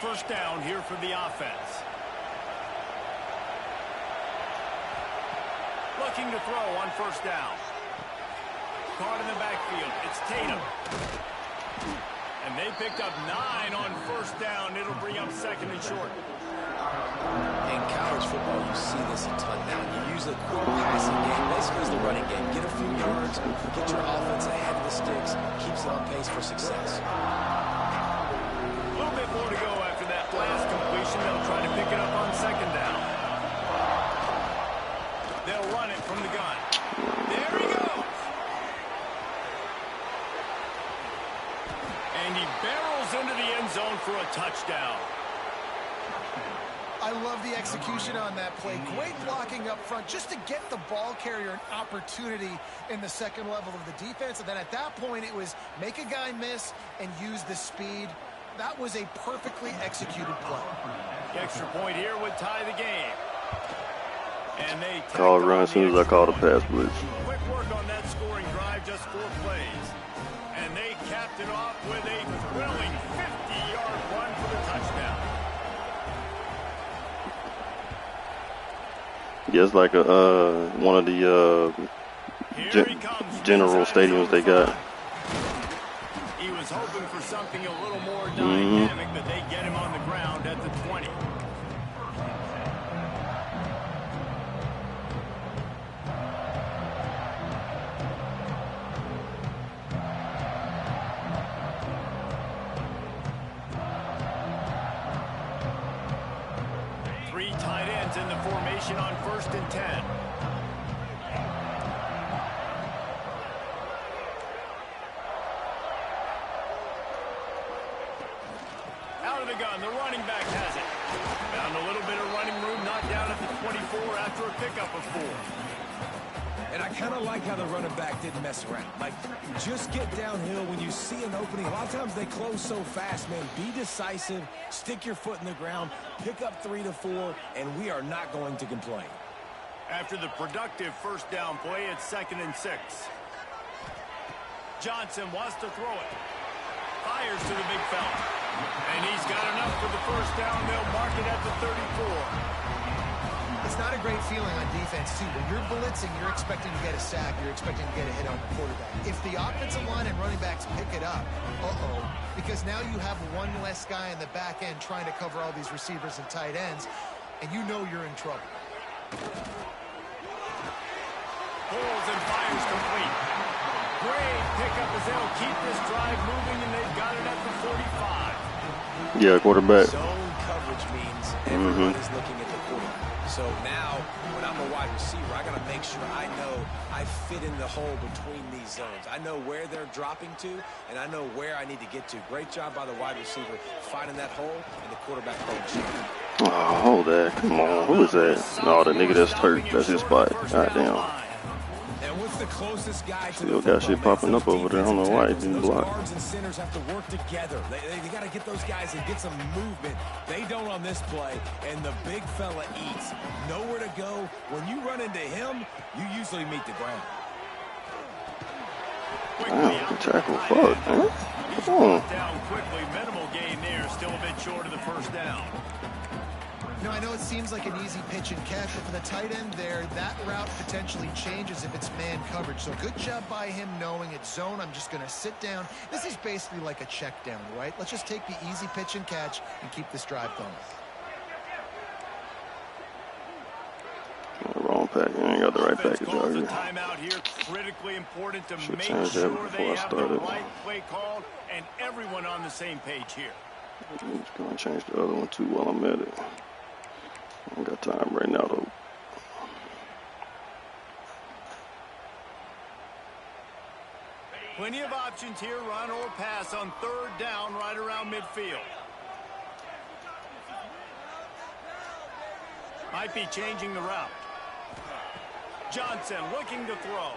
First down here for the offense. Looking to throw on first down. Caught in the backfield. It's Tatum. And they picked up 9 on first down. It'll bring up second and short. In college football, you see this a ton now. You use a quick passing game, basically as the running game. Get a few yards, get your offense ahead of the sticks, keeps it on pace for success. A little bit more to go after that last completion. They'll try to pick it up on second down. They'll run it from the gun. There he goes. And he barrels into the end zone for a touchdown. I love the execution on that play. Great blocking up front just to get the ball carrier an opportunity in the second level of the defense. And then at that point, it was make a guy miss and use the speed. That was a perfectly executed play. The extra point here would tie the game. And they call a run as soon as I call the pass blitz. Quick work on that scoring drive, just 4 plays. And they capped it off with a thrilling 50-yard run for the touchdown. Yeah, it's like a one of the general stadiums they got. He was hoping for something a little more dynamic, but they get him on the ground at the 20. In the formation on 1st and 10. Out of the gun, the running back has it. Found a little bit of running room, knocked down at the 24 after a pickup of 4. And I kind of like how the running back didn't mess around. Like, just get downhill when you see an opening. A lot of times they close so fast, man. Be decisive, stick your foot in the ground, pick up 3 to 4, and we are not going to complain. After the productive first down play, it's 2nd and 6. Johnson wants to throw it. Fires to the big fella. And he's got enough for the first down. They'll mark it at the 34. It's not a great feeling on defense, too. When you're blitzing, you're expecting to get a sack. You're expecting to get a hit on the quarterback. If the offensive line and running backs pick it up, because now you have one less guy in the back end trying to cover all these receivers and tight ends, and you know you're in trouble. Pulls and fires complete. Great pickup as they'll keep this drive moving, and they've got it at the 45. Yeah, quarterback. Zone coverage means everyone is looking at the quarterback. So now, when I'm a wide receiver, I got to make sure I know I fit in the hole between these zones. I know where they're dropping to, and I know where I need to get to. Great job by the wide receiver finding that hole, and the quarterback throwing shot. Oh, hold that. Come on. Who is that? No, the nigga that's hurt. That's his spot. God damn. And what's the closest guy to Still got shit popping up over there. I don't know why he didn't block. Guards and centers have to work together. They got to get those guys and get some movement. They don't on this play, and the big fella eats. Nowhere to go. When you run into him, you usually meet the ground. Damn, tackle. Fuck, man. Come on. Down quickly. Minimal gain there. Still a bit short of the first down. No, I know it seems like an easy pitch and catch, but for the tight end there, that route potentially changes if it's man coverage. So good job by him knowing it's zone. I'm just going to sit down. This is basically like a check down, right? Let's just take the easy pitch and catch and keep this drive going. Wrong pack. You ain't got the right package already. Timeout here, critically important to Should make change that sure before they I have the started. right play called and everyone on the same page here. I'm just going to change the other one too while I'm at it. I ain't got time right now though. Plenty of options here, run or pass on 3rd down right around midfield. Might be changing the route. Johnson looking to throw.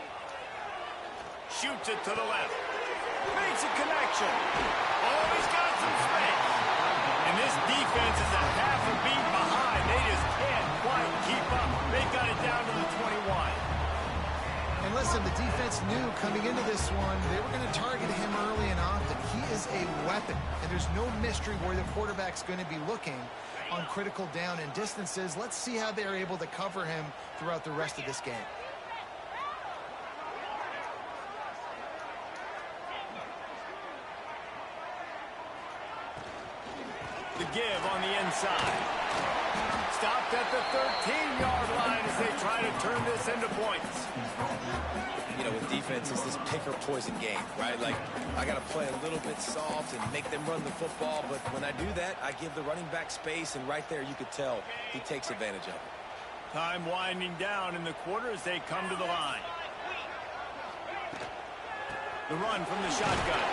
Shoots it to the left. Makes a connection. Oh, he's got some space. And this defense is a half a beat behind. They just can't quite keep up. They got it down to the 21. And listen, the defense knew coming into this one, they were going to target him early and often. He is a weapon happen. And there's no mystery where the quarterback's going to be looking on critical down and distances. Let's see how they're able to cover him throughout the rest of this game. The give on the inside. Stopped at the 13-yard line as they try to turn this into points. You know, with defense, it's this pick or poison game, right? Like, I got to play a little bit soft and make them run the football, but when I do that, I give the running back space, and right there you could tell he takes advantage of it. Time winding down in the quarter as they come to the line. The run from the shotgun.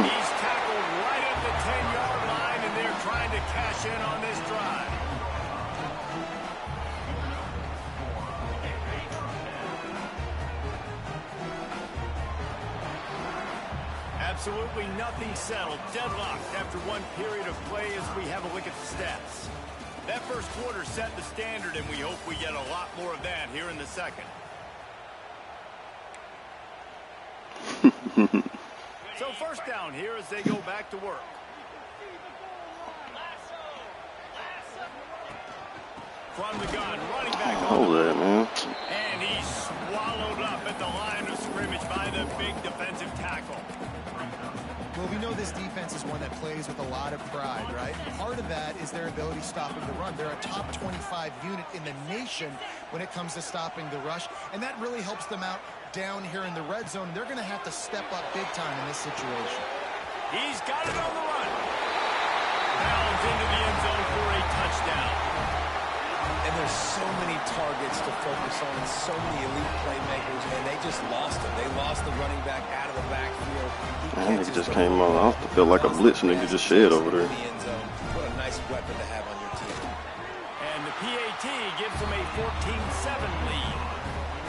He's tackled right at the 10-yard line, and they're trying to cash in on this drive. Absolutely nothing settled. Deadlocked after one period of play as we have a look at the stats. That first quarter set the standard, and we hope we get a lot more of that here in the second. So first down here as they go back to work. From the gun, running back on Hold that, man. and he's swallowed up at the line of scrimmage by the big defensive tackle. Well, we know this defense is one that plays with a lot of pride, right? Part of that is their ability stopping the run. They're a top 25 unit in the nation when it comes to stopping the rush, and that really helps them out down here in the red zone. They're going to have to step up big time in this situation. He's got it on the run. Bounds into the end zone for a touchdown. And there's so many targets to focus on and so many elite playmakers, and they just lost him. They lost the running back out of the backfield. That nigga just came on. I feel like a blitz nigga just shed over there. What a nice weapon to have on your team. And the PAT gives them a 14-7 lead.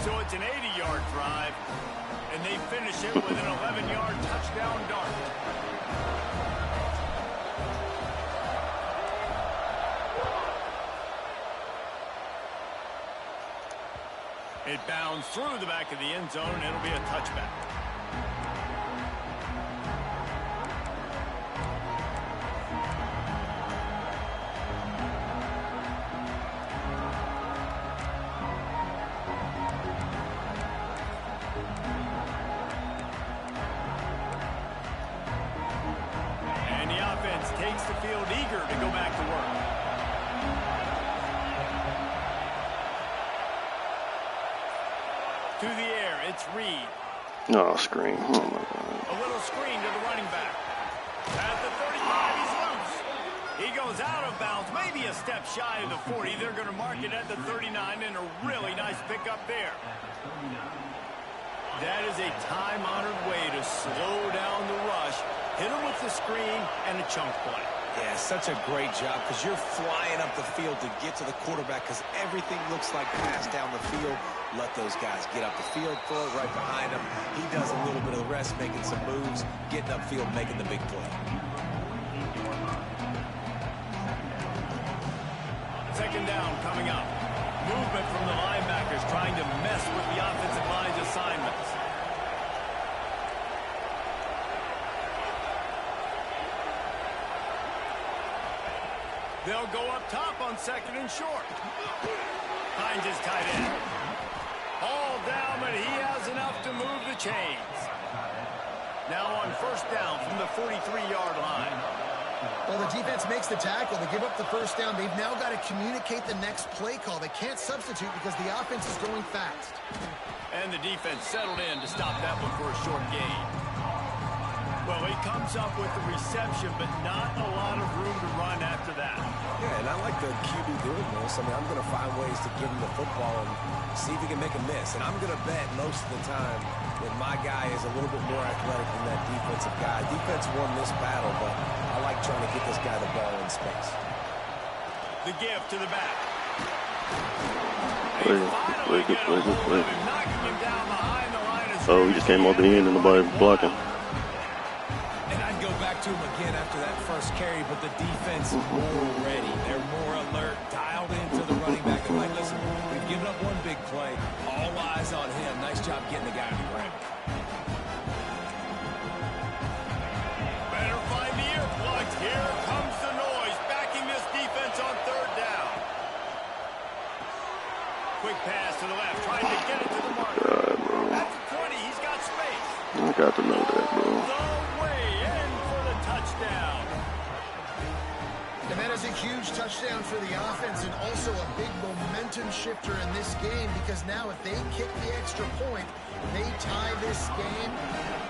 So it's an 80-yard drive, and they finish it with an 11-yard touchdown dart. It bounds through the back of the end zone, and it'll be a touchback. And the offense takes the field eager to go back to work. To the air, it's Reed. Oh, screen. Oh, my God. A little screen to the running back. At the 35, he's loose. He goes out of bounds, maybe a step shy of the 40. They're going to mark it at the 39, and a really nice pickup there. That is a time-honored way to slow down the rush, hit him with the screen, and a chunk play. Yeah, such a great job because you're flying up the field to get to the quarterback because everything looks like pass down the field. Let those guys get up the field, throw it right behind him. He does a little bit of the rest, making some moves, getting upfield, making the big play. Second down coming up. Movement from the linebackers trying to mess with the offensive line's assignments. They'll go up top on second and short. Finds his tight end. All down, but he has enough to move the chains. Now on first down from the 43-yard line. Well, the defense makes the tackle. They give up the first down. They've now got to communicate the next play call. They can't substitute because the offense is going fast. And the defense settled in to stop that one for a short gain. Well, he comes up with the reception, but not a lot of room to run after that. Yeah, and I like the QB doing this. I mean, I'm going to find ways to give him the football and see if he can make a miss. And I'm going to bet most of the time that my guy is a little bit more athletic than that defensive guy. Defense won this battle, but I like trying to get this guy the ball in space. The give to the back. Play, play. Oh, he just came off the end and nobody blocking. Go back to him again after that first carry, but the defense more ready. They're more alert, dialed into the running back. And like, listen, we've given up one big play. All eyes on him. Nice job getting the guy on the ground. Better find the I got to know that, bro. The way in for the touchdown. And that is a huge touchdown for the offense and also a big momentum shifter in this game because now if they kick the extra point, they tie this game,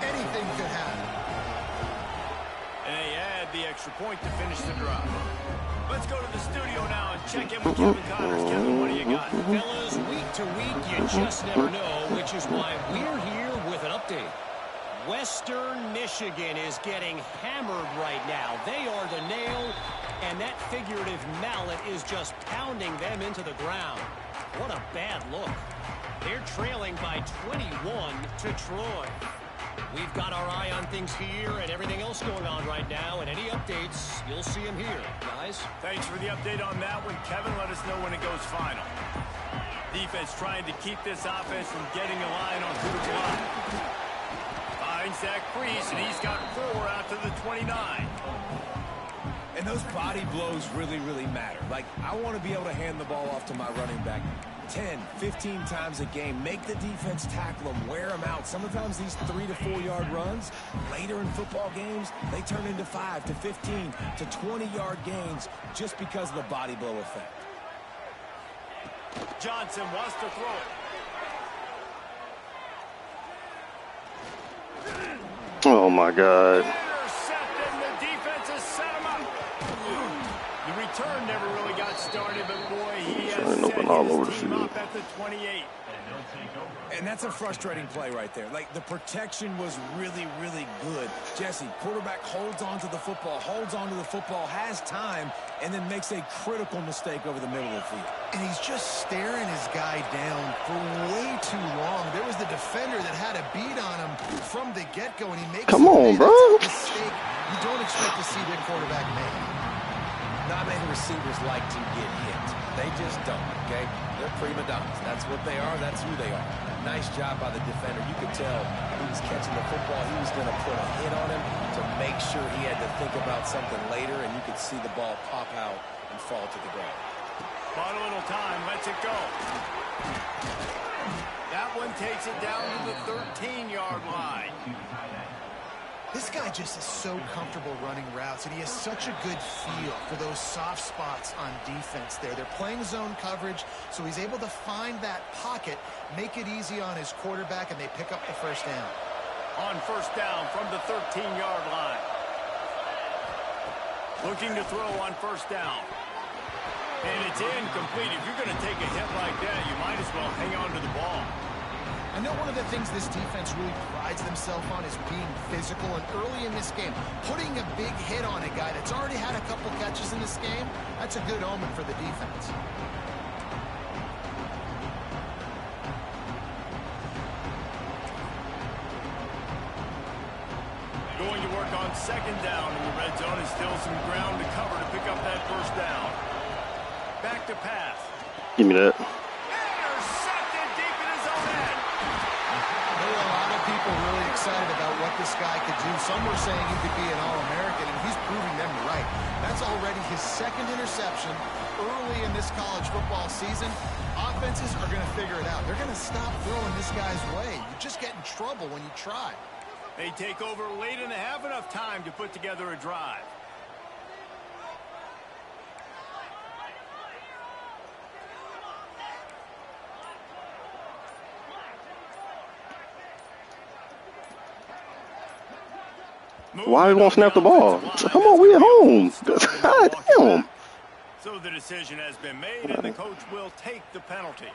anything could happen. And they add the extra point to finish the drive. Let's go to the studio now and check in with Kevin Connors. Kevin, what do you got? Fellas, week to week, you just never know, which is why we're here with an update. Western Michigan is getting hammered right now. They are the nail, and that figurative mallet is just pounding them into the ground. What a bad look. They're trailing by 21 to Troy. We've got our eye on things here and everything else going on right now, and any updates, you'll see them here, guys. Thanks for the update on that one, Kevin. Let us know when it goes final. Defense trying to keep this offense from getting a line on who to block. Finds that crease, and he's got 4 out to the 29. And those body blows really, really matter. Like, I want to be able to hand the ball off to my running back 10, 15 times a game. Make the defense tackle them, wear them out. Sometimes these 3 to 4 yard runs, later in football games, they turn into 5 to 15 to 20 yard gains just because of the body blow effect. Johnson wants to throw it. Oh my God. Intercepted, and the defense has set him up. The return never really got started, but boy, he has set all over the his team field. up at the 28. And that's a frustrating play right there. Like, the protection was really, really good. Jesse, quarterback holds on to the football, has time, and then makes a critical mistake over the middle of the field. And he's just staring his guy down for way too long. There was the defender that had a beat on him from the get-go, and he makes Come on, bro. a mistake you don't expect to see the quarterback make. Not many receivers like to get hit. They just don't, okay? They're prima donnas. That's what they are. That's who they are. Nice job by the defender. You could tell he was catching the football. He was going to put a hit on him to make sure he had to think about something later, and you could see the ball pop out and fall to the ground. Bought a little time, lets it go. That one takes it down to the 13-yard line. This guy just is so comfortable running routes, and he has such a good feel for those soft spots on defense there. They're playing zone coverage, so he's able to find that pocket, make it easy on his quarterback, and they pick up the first down. On first down from the 13-yard line. Looking to throw on first down. And it's incomplete. If you're going to take a hit like that, you might as well hang on to the ball. I know one of the things this defense really prides themselves on is being physical, and early in this game, putting a big hit on a guy that's already had a couple catches in this game, that's a good omen for the defense. Going to work on second down in the red zone, and still some ground to cover to pick up that first down. Back to pass. Give me that. Intercepted deep in his own end. There were a lot of people really excited about what this guy could do. Some were saying he could be an All-American, and he's proving them right. That's already his second interception early in this college football season. Offenses are going to figure it out. They're going to stop throwing this guy's way. You just get in trouble when you try. They take over late and have enough time to put together a drive. Why he won't snap the ball? Come on, we at home. God damn. So the decision has been made, and the coach will take the penalty.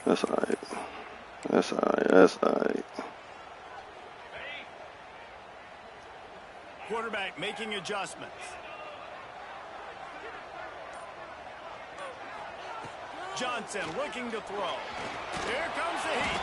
That's all right. That's all right. That's all right. Quarterback making adjustments. Johnson looking to throw. Here comes the heat.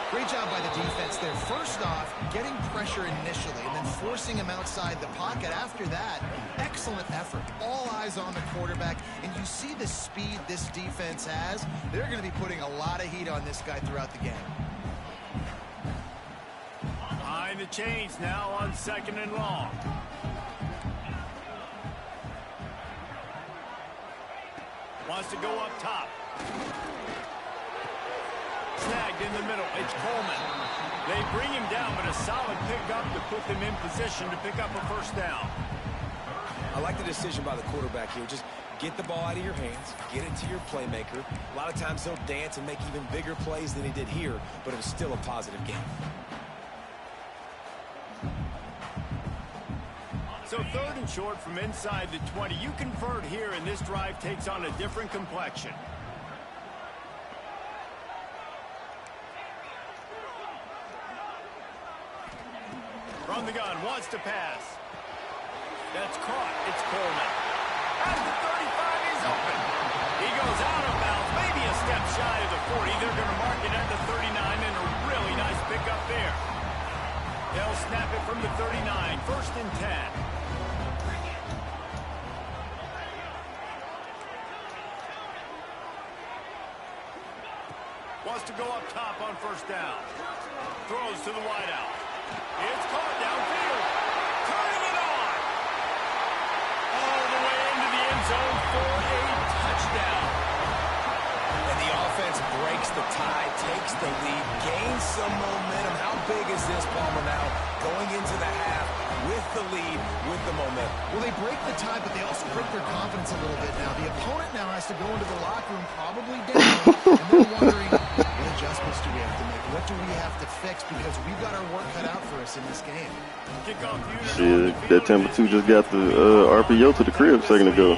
Great job by the defense there. First off, getting pressure initially and then forcing him outside the pocket. After that, excellent effort. All eyes on the quarterback. And you see the speed this defense has. They're going to be putting a lot of heat on this guy throughout the game. Behind the chains now on second and long. Wants to go up top. Snagged in the middle. It's Coleman. They bring him down, but a solid pickup to put them in position to pick up a first down. I like the decision by the quarterback here. Just get the ball out of your hands, get it to your playmaker. A lot of times he'll dance and make even bigger plays than he did here, but it was still a positive game. So 3rd and short from inside the 20. You convert here, and this drive takes on a different complexion. From the gun, wants to pass. That's caught. It's Coleman. At the 35, he's open. He goes out of bounds, maybe a step shy of the 40. They're going to mark it at the 39, and a really nice pickup there. They'll snap it from the 39, 1st and 10. Wants to go up top on 1st down. Throws to the wideout. It's caught downfield. Turning it on. All the way into the end zone for a touchdown. And the offense breaks the tie, takes the lead, gains some momentum. How big is this, Palmer, now? Going into the half with the lead, with the momentum. Well, they break the tie, but they also break their confidence a little bit now. The opponent now has to go into the locker room probably down, and they're wondering, what adjustments do we have to make? What do we have to fix? Because we've got our work cut out for us in this game. Shit, that Tampa 2 just got the RPO to the crib a second ago.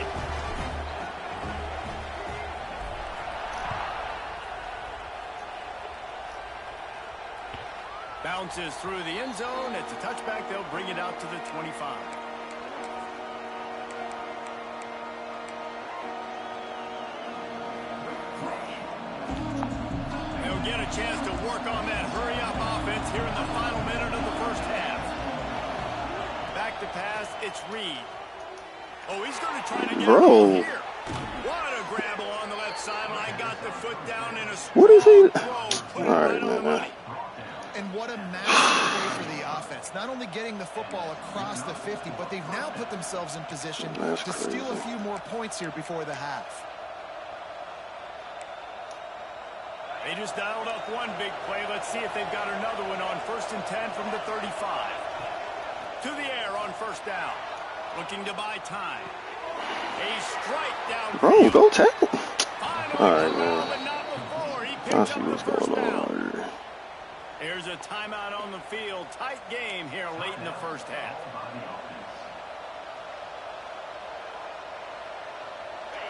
Bounces through the end zone. It's a touchback. They'll bring it out to the 25. They'll get a chance to work on that hurry-up offense here in the final minute of the 1st half. Back to pass. It's Reed. Oh, he's going to try to get it here. What a grab along the left sideline. Got the foot down in a What is he? throw. All right, man. And what a massive play for the offense. Not only getting the football across the 50, but they've now put themselves in position to steal a few more points here before the half. They just dialed up one big play. Let's see if they've got another one on 1st and 10 from the 35. To the air on 1st down. Looking to buy time. A strike down. Bro, go tackle. All right, man. I see what's going on here. Here's a timeout on the field. Tight game here late in the 1st half.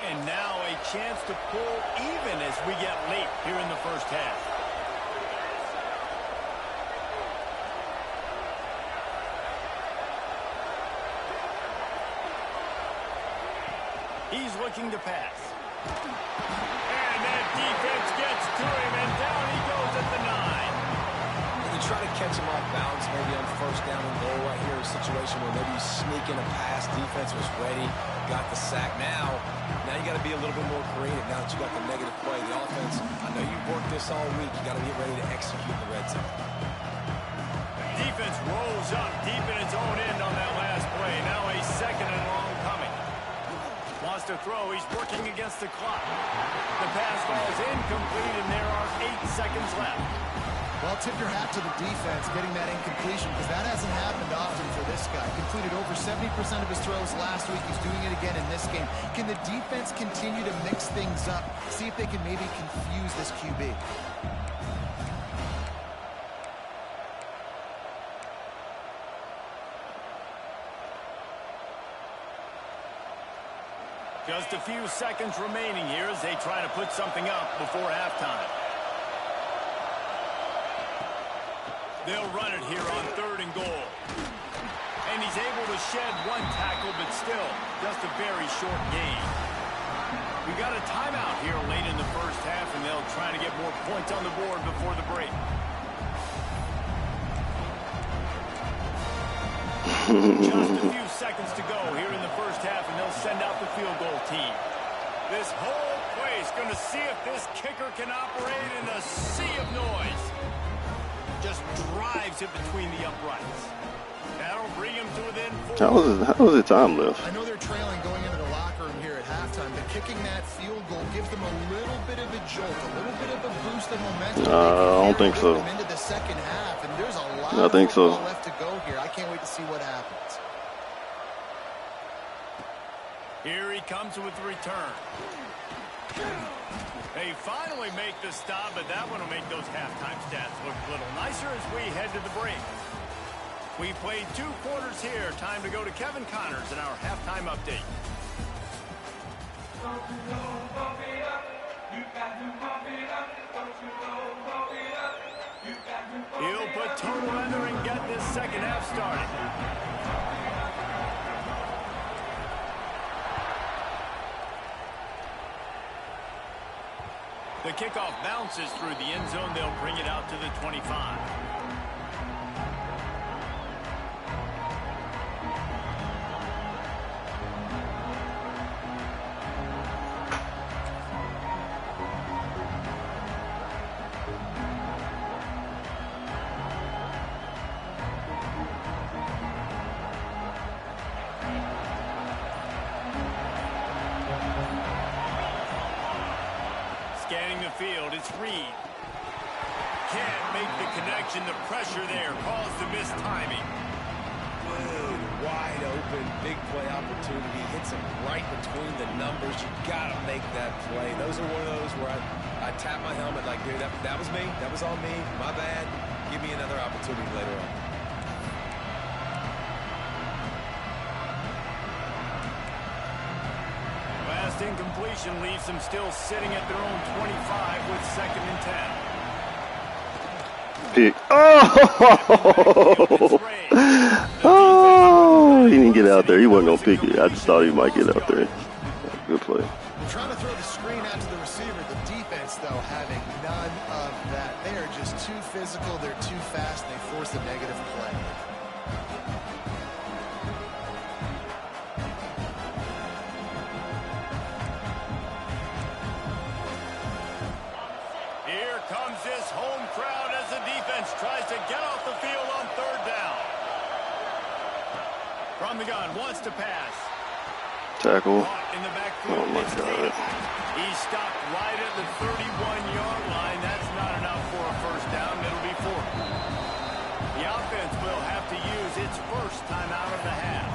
And now a chance to pull even as we get late here in the 1st half. He's looking to pass. And that defense gets to him, and down he goes at the 9. Try to catch him off balance, maybe on 1st down and goal right here, a situation where maybe you sneak in a pass, defense was ready, got the sack. Now you got to be a little bit more creative now that you got the negative play. The offense, I know you've worked this all week, you got to get ready to execute in the red zone. Defense rolls up deep in its own end on that last play. Now a 2nd and long coming. Wants to throw, he's working against the clock. The pass falls incomplete, and there are 8 seconds left. Well, tip your hat to the defense getting that incompletion, because that hasn't happened often for this guy. Completed over 70% of his throws last week. He's doing it again in this game. Can the defense continue to mix things up? See if they can maybe confuse this QB. Just a few seconds remaining here as they try to put something up before halftime. They'll run it here on 3rd and goal. And he's able to shed one tackle, but still just a very short gain. We got a timeout here late in the 1st half, and they'll try to get more points on the board before the break. Just a few seconds to go here in the 1st half, and they'll send out the field goal team. This whole place going to see if this kicker can operate in a sea of noise. Just drives it between the uprights. That'll bring him to within 4. How was it time left? I know they're trailing going into the locker room here at halftime, but kicking that field goal gives them a little bit of a jolt, a little bit of a boost of momentum. I don't think so. Into the 2nd half. half, and there's a lot I think of so. football left to go here. I can't wait to see what happens. Here he comes with the return. They finally make the stop, but that one will make those halftime stats look a little nicer as we head to the break. We played 2 quarters here. Time to go to Kevin Connors in our halftime update. He'll put total under and get this second half started. The kickoff bounces through the end zone. They'll bring it out to the 25. Scanning the field, it's Reed. Can't make the connection. The pressure there caused the missed timing. Dude, wide open, big play opportunity. Hits him right between the numbers. You got to make that play. Those are one of those where I tap my helmet like, dude, that was me. That was on me. My bad. Give me another opportunity later on. Last incompletion leaves them still sitting at their own 25 with 2nd and 10. Pick. Oh! Oh! He didn't get out there. He wasn't going to pick it. I just thought he might get out there. Good play. Trying to throw the screen out to the receiver. The defense, though, having none of that. They are just too physical. They're too fast. They force the negative play. Here comes this home crowd as the defense tries to get off the field on 3rd down. From the gun, wants to pass. Tackle. Caught in the backfield. Oh, my It's God. Tatum. He stopped right at the 31-yard line. That's not enough for a first down. It'll be 4. The offense will have to use its first timeout of the half.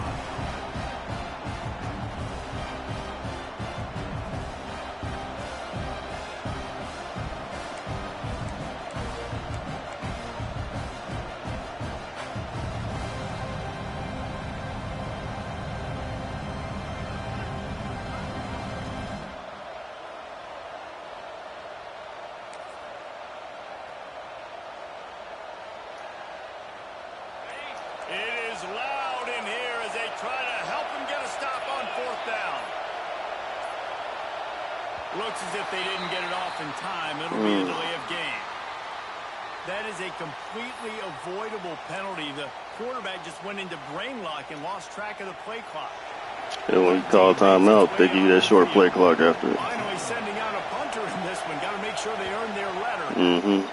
It is loud in here as they try to help him get a stop on 4th down. Looks as if they didn't get it off in time. It'll be a delay of game. That is a completely avoidable penalty. The quarterback just went into brain lock and lost track of the play clock. And when you call timeout, they give you that short play clock after it. Finally sending out a punter in this one. Got to make sure they earn their letter. Mm-hmm.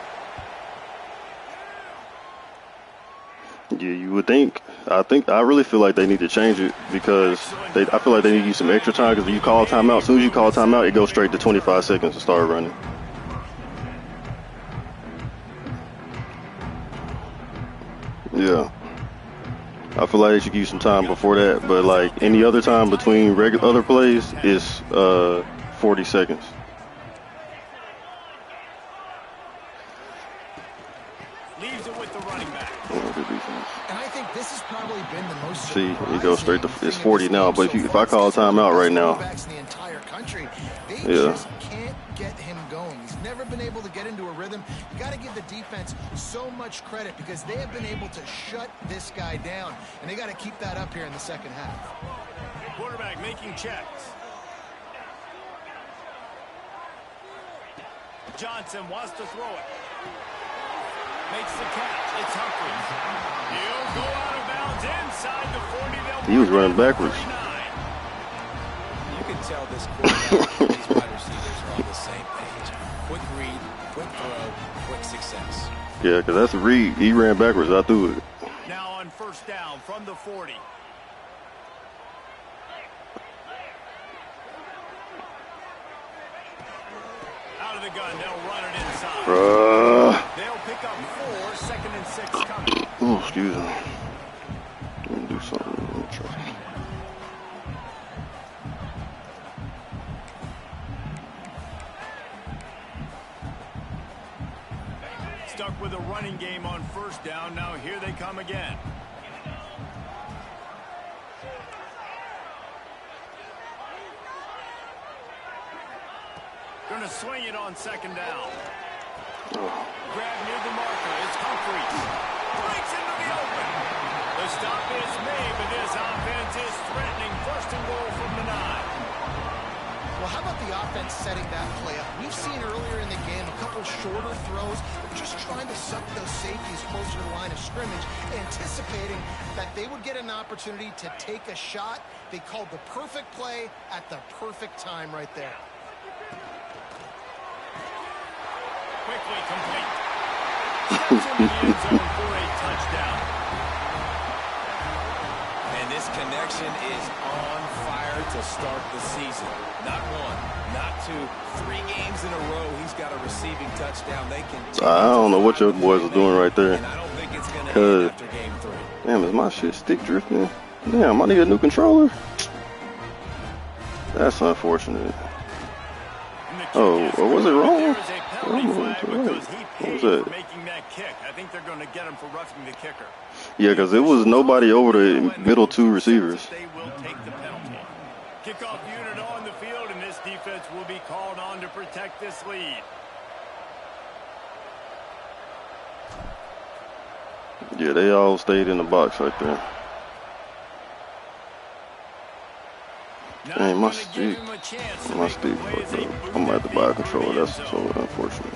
Yeah, you would think. I really feel like they need to change it because I feel like they need to use some extra time because when you call timeout, as soon as you call timeout, it goes straight to 25 seconds to start running. Yeah. I feel like they should use some time before that, but like any other time between other plays is 40 seconds. Leaves it with the running back. And I think this has probably been the most. See, he goes straight to it's 40 now. But if I call timeout right now, the entire country, they yeah. just can't get him going. He's never been able to get into a rhythm. You got to give the defense so much credit because they have been able to shut this guy down, and they got to keep that up here in the second half. Quarterback making checks. Johnson wants to throw it. Makes the catch. It's Humphries. He'll go out of bounds inside the 40. He was running backwards. You can tell this quarterback and these wide receivers are on the same page. Quick read, quick throw, quick success. Yeah, because that's a read. He ran backwards. I threw it. Now on 1st down from the 40. Out of the gun, they'll run it inside. They'll pick up 4, 2nd and 6 coming. Oh, excuse me. Let me do something. Let me try. Stuck with a running game on 1st down. Now here they come again. Going to swing it on 2nd down. Grab near the marker. It's Humphries. Breaks into the open. The stop is made, but this offense is threatening 1st and goal from the 9. Well, how about the offense setting that play up? We've seen earlier in the game a couple shorter throws, just trying to suck those safeties closer to the line of scrimmage, anticipating that they would get an opportunity to take a shot. They called the perfect play at the perfect time right there. Quickly complete. Steps in the end zone for a touchdown. And this connection is on fire to start the season. Not 1, not 2, 3 games in a row. He's got a receiving touchdown. They can. I don't know what your boys are doing right there. And I don't think it's going to end after game 3. Damn, is my shit stick drifting? Damn, I need a new controller. That's unfortunate. Oh, was it wrong? What was that? Making that kick. I think they're going to get him for roughing the kicker. Yeah, because it was nobody over the middle 2 receivers. They will take the penalty. Kickoff unit on the field, and this defense will be called on to protect this lead. Yeah, they all stayed in the box right there. Dang, my stick fucked up. I'm gonna have to buy a controller. That's so unfortunate.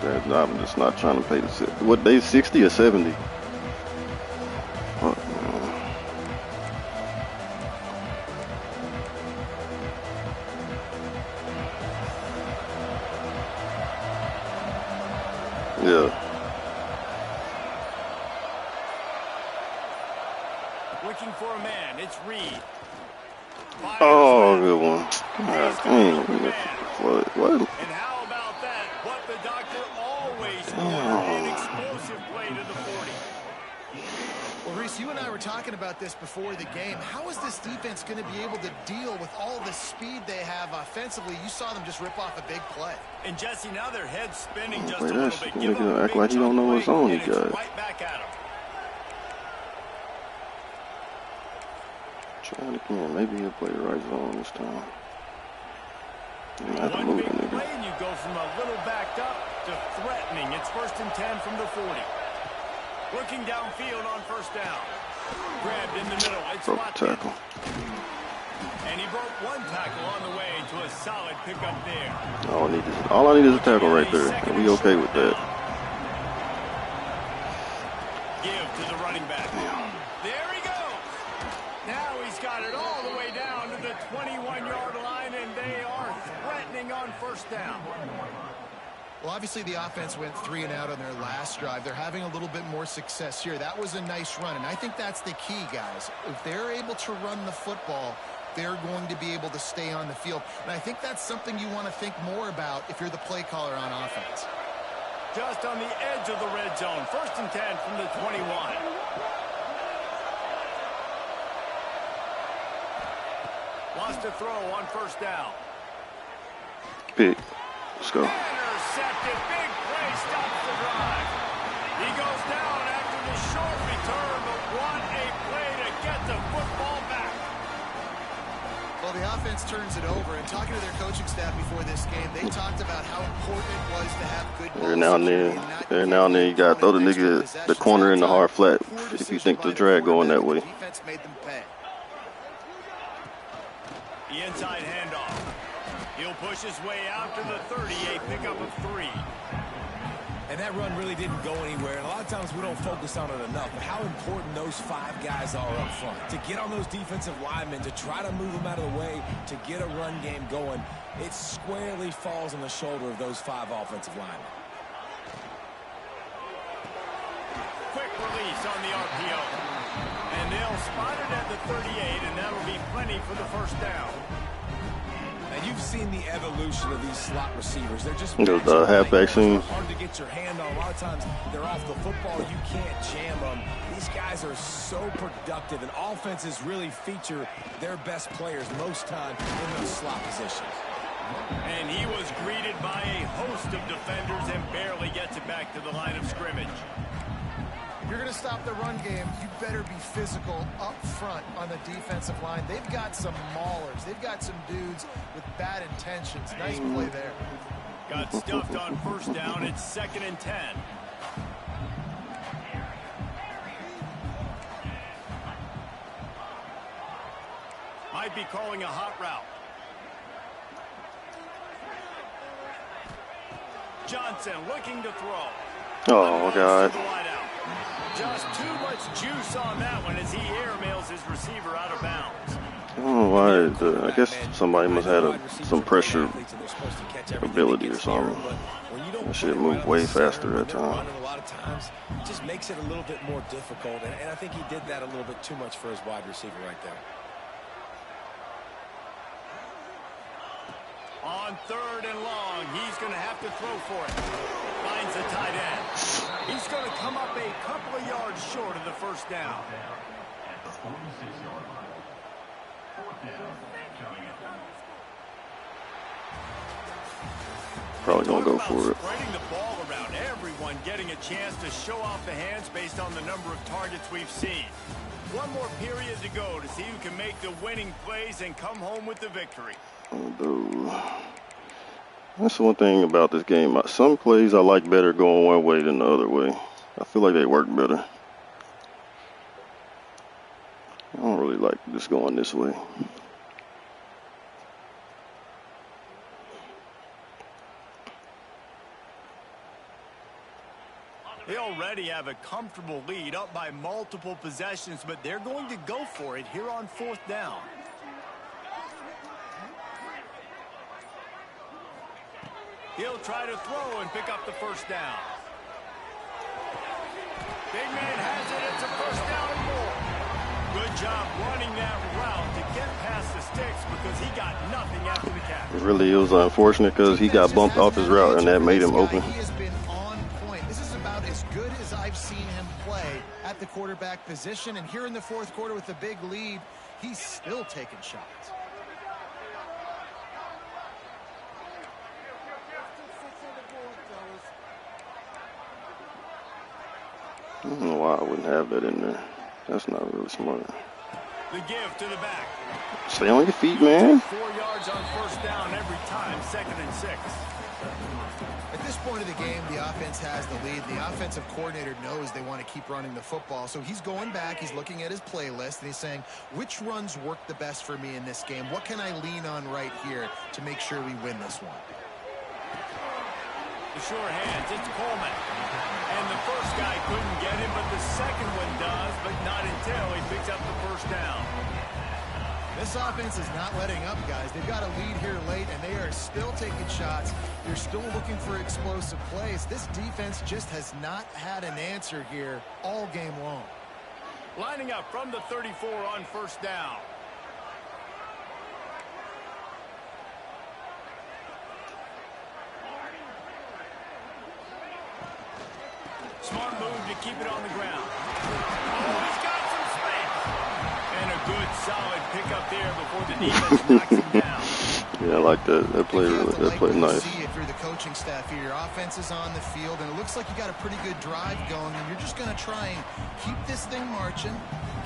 Yeah, I'm just not trying to pay the what they 60 or 70. Fuck, man. Yeah. Looking for a man. It's Reed. Oh, good one. God dang. What? And how about that? What the doctor always wanted, an explosive play to the 40. Well, Reese, you and I were talking about this before the game. How is this defense going to be able to deal with all the speed they have offensively? You saw them just rip off a big play. And Jesse, now their head's spinning just a Wait, little that's bit. nigga act like he don't know what's on he got. Right back at him. Trying again. Maybe he'll play the right zone this time. I have to One move big that nigga. play, and you go from a little backed up to threatening. It's 1st and 10 from the 40. Looking downfield on 1st down. Grabbed in the middle. It's Broke the Watkins. tackle. And he broke 1 tackle on the way to a solid pickup there. All I need is a tackle right there. And we okay with that. Give to the running back. There he goes. Now he's got it all the way down to the 21-yard line, and they are threatening on 1st down. Well, obviously the offense went 3 and out on their last drive. They're having a little bit more success here. That was a nice run, and I think that's the key, guys. If they're able to run the football, they're going to be able to stay on the field. And I think that's something you want to think more about if you're the play caller on offense. Just on the edge of the red zone. 1st and 10 from the 21. Wants to throw on 1st down. Pick. Let's go. Intercepted. Big play stops the drive. He goes down after the short return, but what a play to get the football back. Well, the offense turns it over, and talking to their coaching staff before this game, they talked about how important it was to have good ball security. Every now and then you gotta throw the nigga the corner in the hard flat if you think the drag going that way. Defense made them pay. The inside handoff. He'll push his way out to the 30, a pickup of 3. And that run really didn't go anywhere. And a lot of times we don't focus on it enough. But how important those 5 guys are up front. To get on those defensive linemen, to try to move them out of the way, to get a run game going, it squarely falls on the shoulder of those 5 offensive linemen. Quick release on the RPO. And they'll spot it at the 38, and that'll be plenty for the 1st down. And you've seen the evolution of these slot receivers. They're just the halfback scene. Hard to get your hand on. A lot of times they're off the football. You can't jam them. These guys are so productive, and offenses really feature their best players most time in those slot positions. And he was greeted by a host of defenders and barely gets it back to the line of scrimmage. If you're going to stop the run game, you better be physical up front on the defensive line. They've got some maulers. They've got some dudes with bad intentions. Nice play there. Got stuffed on first down. It's 2nd and 10. Might be calling a hot route. Johnson looking to throw. Oh, God. Just too much juice on that one as he airmails his receiver out of bounds. I don't know why. I guess somebody must have had some pressure ability or something. That shit moved way faster that time. A lot of times it just makes it a little bit more difficult, and I think he did that a little bit too much for his wide receiver right there. On 3rd and long, he's going to have to throw for it. Finds the tight end. He's going to come up a couple of yards short of the first down. Probably going to go for it. Spreading the ball around, everyone getting a chance to show off the hands based on the number of targets we've seen. One more period to go to see who can make the winning plays and come home with the victory. Dude. That's one thing about this game. Some plays I like better going one way than the other way. I feel like they work better. I don't really like this going this way. They already have a comfortable lead up by multiple possessions, but they're going to go for it here on 4th down. He'll try to throw and pick up the first down. Big man has it. It's a first down and more. Good job running that route to get past the sticks because he got nothing after the catch. It really was unfortunate because he got bumped off his route and that made him open. He has been on point. This is about as good as I've seen him play at the quarterback position. And here in the 4th quarter with a big lead, he's still taking shots. I don't know why I wouldn't have that in there. That's not really smart. The give to the back. Stay on your feet, man. 4 yards on first down every time, 2nd and 6. At this point of the game, the offense has the lead. The offensive coordinator knows they want to keep running the football. So he's going back, he's looking at his playlist, and he's saying, which runs work the best for me in this game? What can I lean on right here to make sure we win this one? The sure hands, it's Coleman. And the first guy couldn't get him, but the second one does, but not until he picks up the first down. This offense is not letting up, guys. They've got a lead here late, and they are still taking shots. They're still looking for explosive plays. This defense just has not had an answer here all game long. Lining up from the 34 on first down. Smart move to keep it on the ground. Oh, he's got some space. And a good solid pickup there before the defense knocks him down. Yeah, I like that. That play nice. See if you're the coaching staff here, your offense is on the field, and it looks like you got a pretty good drive going, and you're just going to try and keep this thing marching,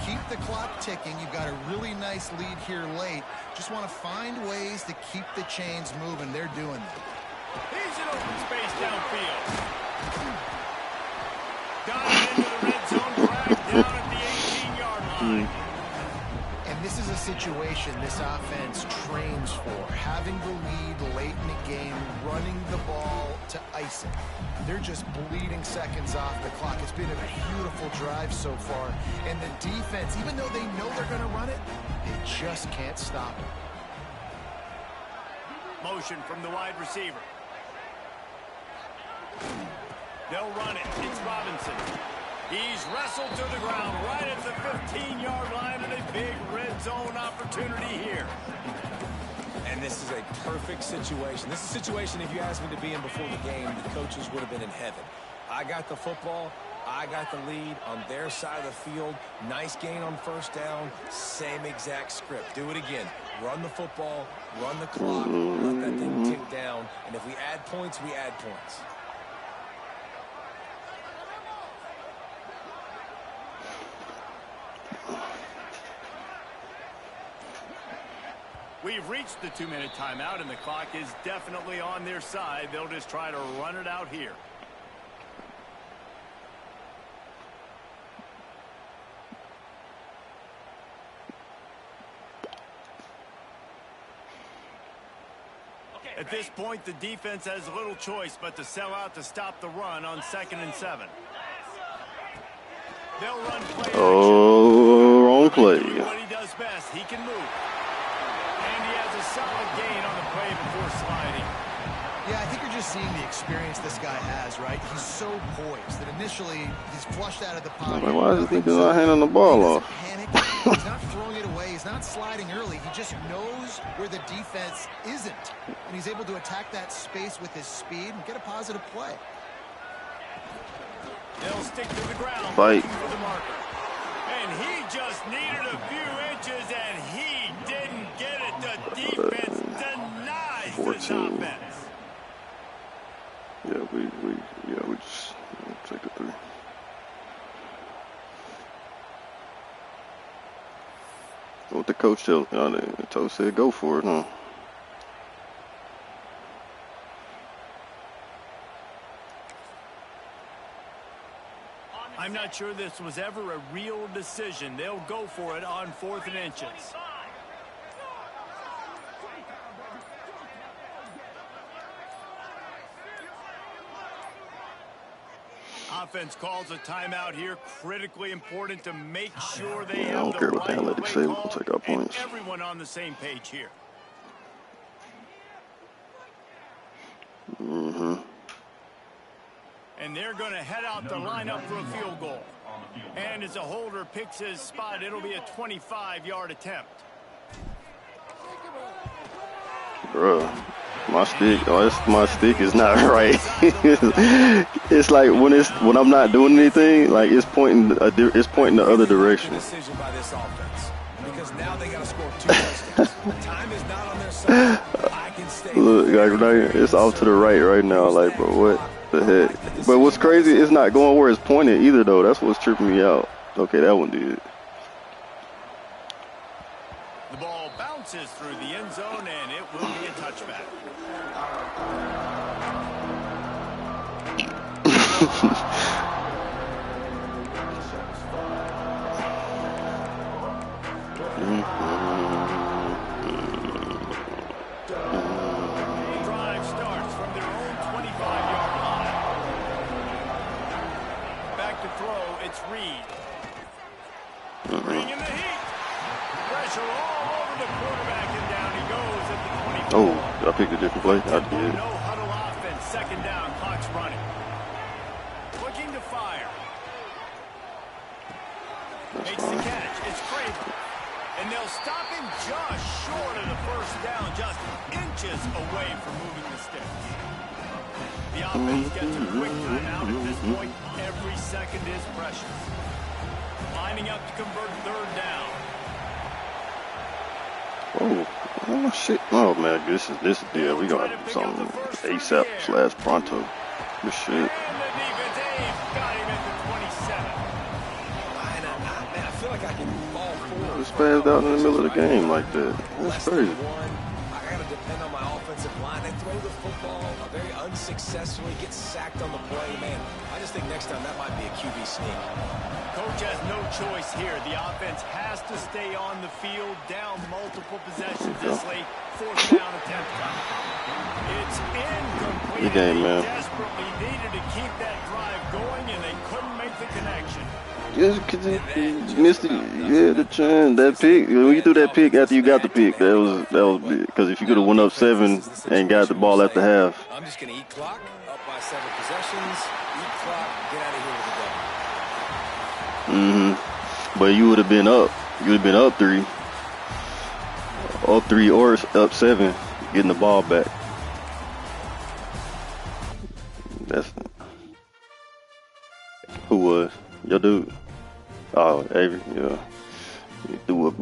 keep the clock ticking. You've got a really nice lead here late. Just want to find ways to keep the chains moving. They're doing that. Here's an open space downfield. Got it into the red zone, dragged down at the 18-yard line. And this is a situation this offense trains for. Having the lead late in the game, running the ball to ice it. They're just bleeding seconds off the clock. It's been a beautiful drive so far. And the defense, even though they know they're going to run it, they just can't stop it. Motion from the wide receiver. They'll run it. It's Robinson. He's wrestled to the ground right at the 15-yard line, and a big red zone opportunity here. And this is a perfect situation. This is a situation, if you asked me to be in before the game, the coaches would have been in heaven. I got the football. I got the lead on their side of the field. Nice gain on first down. Same exact script. Do it again. Run the football, run the clock, let that thing tick down. And if we add points, we add points. We've reached the 2-minute timeout, and the clock is definitely on their side. They'll just try to run it out here. At this point, the defense has little choice but to sell out to stop the run on 2nd and 7. They'll run play action. Oh, wrong play. Doing what he does best. He can move. And he has a solid gain on the play before sliding. Yeah, I think you're just seeing the experience this guy has, right? He's so poised that initially he's flushed out of the pocket. Like, why is he thinking about handing the ball off? Panic. He's not throwing it away. He's not sliding early. He just knows where the defense isn't. And he's able to attack that space with his speed and get a positive play. They'll stick to the ground. Fight. For the marker. And he just needed a few inches, and he didn't get it. The defense denies this 14. offense. Yeah, we just take the 3. What the coach tell? The coach said go for it, huh? I'm not sure this was ever a real decision. They'll go for it on 4th and inches. Offense calls a timeout here. Critically important to make sure they have don't the care what the right analytics play say. We'll call take our and points. everyone on the same page here. And they're going to head out the lineup for a field goal. And as a holder picks his spot, it'll be a 25-yard attempt. Bruh, my stick is not right. It's like when I'm not doing anything, like it's pointing the other direction. Decision by this offense, because now they got to score 2 touchdowns. Time is not on their side. I can stay. Look, like right, it's off to the right now. Like, bro, what the heck? But what's crazy, it's not going where it's pointed either, though. That's what's tripping me out. Okay, that one did. The ball bounces through the end zone, and it will be a touchback. Drive starts from their own 25-yard line. Back to throw, it's Reed. Bringing the heat. Pressure all over the quarterback, and down he goes at the 24. Oh, did I pick a different play? I did. No huddle offense, 2nd down, clock's running. Looking to fire. Makes the catch. It's Craven. And they'll stop him just short of the first down, just inches away from moving the sticks. The offense gets a quick timeout at this point. Every second is precious. Lining up to convert 3rd down. Oh shit! Oh man, this is yeah. We gonna have something ASAP / pronto. This shit. And the defense got him at the 27. Man, I feel like I can fall forward. Just spazzed out in the middle of the game like that. That's crazy. I gotta depend on my offensive line. They throw the football very unsuccessfully, get sacked on the play. Man, I just think next time that might be a QB sneak. Coach has no choice here. The offense has to stay on the field, down multiple possessions this late. 4th down attempt. It's incomplete. Good game, man. They desperately needed to keep that drive going, and they couldn't make the connection. Just cause you missed it, yeah, the chance. That pick, when you threw that pick after you got the pick, that was big. Because if you could have went up 7 and got the ball at the half. I'm just gonna eat clock, up by 7 possessions, eat clock, get out of here with a go. But you would have been up. You would have been up 3. Up 3 or up 7, getting the ball back. That's who was your dude. Oh, Avery, yeah. He threw up.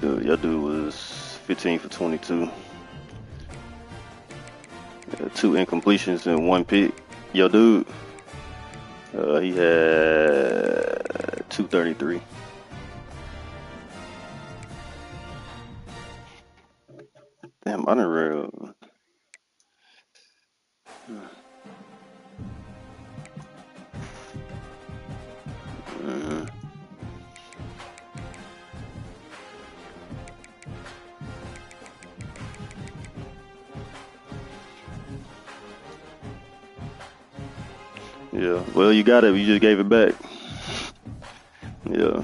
Your dude was 15 for 22. 2 incompletions and 1 pick. Your dude, he had 233. Damn, I didn't real. Yeah, well, you got it. You just gave it back. Yeah.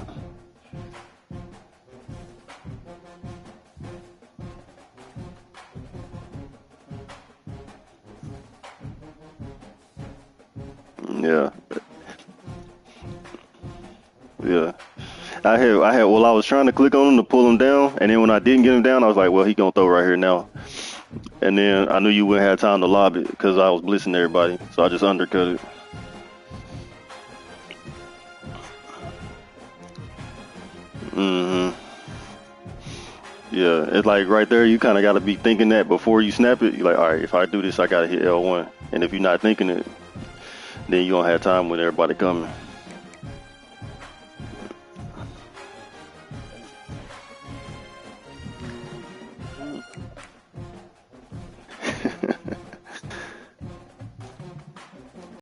Yeah. Yeah. Well, I was trying to click on him to pull him down, and then when I didn't get him down, I was like, well, he gonna throw right here now. And then I knew you wouldn't have time to lob it because I was blitzing everybody, so I just undercut it. Yeah, it's like right there, you kind of got to be thinking that before you snap it. You're like, all right, if I do this, I got to hit L1. And if you're not thinking it, then you don't have time with everybody coming.